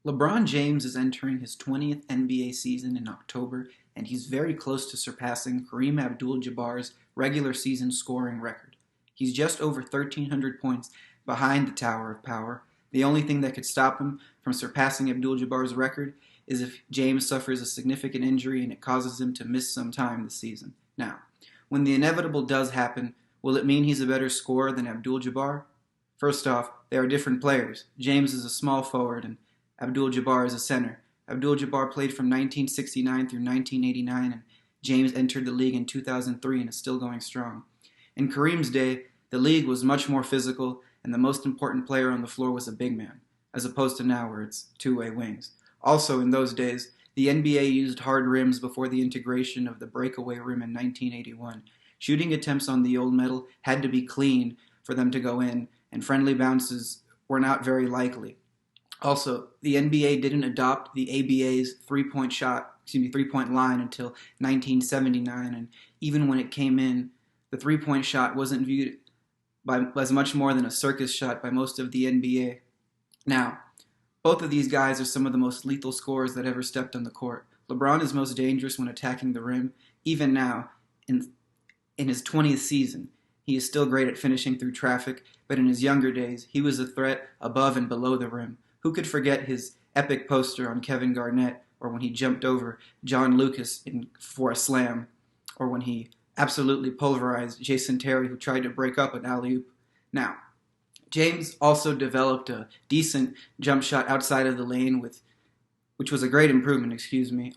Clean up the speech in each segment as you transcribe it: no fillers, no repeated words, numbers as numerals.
LeBron James is entering his 20th NBA season in October, and he's very close to surpassing Kareem Abdul-Jabbar's regular season scoring record. He's just over 1,300 points behind the Tower of Power. The only thing that could stop him from surpassing Abdul-Jabbar's record is if James suffers a significant injury and it causes him to miss some time this season. Now, when the inevitable does happen, will it mean he's a better scorer than Abdul-Jabbar? First off, they are different players. James is a small forward and Abdul-Jabbar is a center. Abdul-Jabbar played from 1969 through 1989, and James entered the league in 2003 and is still going strong. In Kareem's day, the league was much more physical, and the most important player on the floor was a big man, as opposed to now where it's two-way wings. Also, in those days, the NBA used hard rims before the integration of the breakaway rim in 1981. Shooting attempts on the old metal had to be clean for them to go in, and friendly bounces were not very likely. Also, the NBA didn't adopt the ABA's three-point line until 1979, and even when it came in, the three-point shot wasn't viewed as much more than a circus shot by most of the NBA. Now, both of these guys are some of the most lethal scorers that ever stepped on the court. LeBron is most dangerous when attacking the rim. Even now, in his 20th season, he is still great at finishing through traffic, but in his younger days, he was a threat above and below the rim. Who could forget his epic poster on Kevin Garnett, or when he jumped over John Lucas for a slam, or when he absolutely pulverized Jason Terry, who tried to break up an alley-oop? Now, James also developed a decent jump shot outside of the lane, which was a great improvement,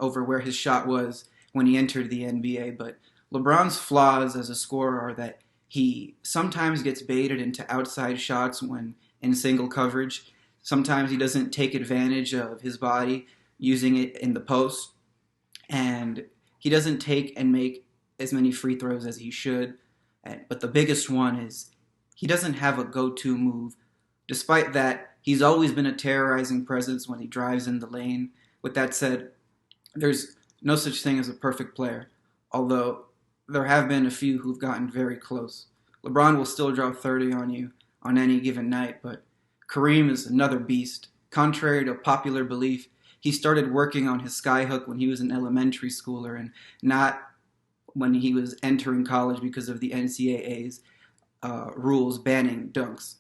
over where his shot was when he entered the NBA. But LeBron's flaws as a scorer are that he sometimes gets baited into outside shots when in single coverage. Sometimes he doesn't take advantage of his body using it in the post. And he doesn't take and make as many free throws as he should. But the biggest one is he doesn't have a go-to move. Despite that, he's always been a terrorizing presence when he drives in the lane. With that said, there's no such thing as a perfect player, although there have been a few who've gotten very close. LeBron will still drop 30 on you on any given night, but Kareem is another beast. Contrary to popular belief, he started working on his skyhook when he was an elementary schooler and not when he was entering college because of the NCAA's rules banning dunks.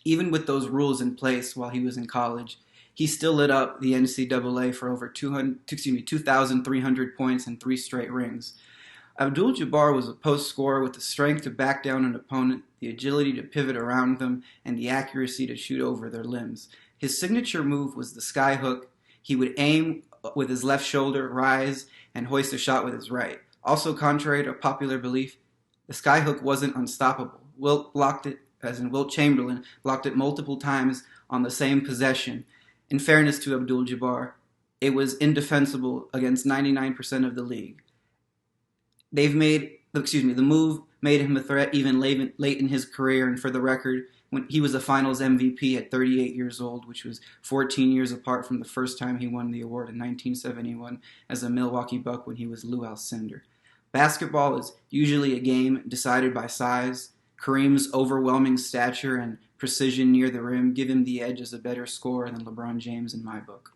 Even with those rules in place while he was in college, he still lit up the NCAA for over 2,300 points and 3 straight rings. Abdul-Jabbar was a post scorer with the strength to back down an opponent, the agility to pivot around them, and the accuracy to shoot over their limbs. His signature move was the skyhook. He would aim with his left shoulder, rise, and hoist a shot with his right. Also, contrary to popular belief, the skyhook wasn't unstoppable. Wilt Chamberlain blocked it multiple times on the same possession. In fairness to Abdul-Jabbar, it was indefensible against 99% of the league. The move made him a threat even late in his career, and for the record, when he was a Finals MVP at 38 years old, which was 14 years apart from the first time he won the award in 1971 as a Milwaukee Buck when he was Lou Alcindor. Basketball is usually a game decided by size. Kareem's overwhelming stature and precision near the rim give him the edge as a better scorer than LeBron James in my book.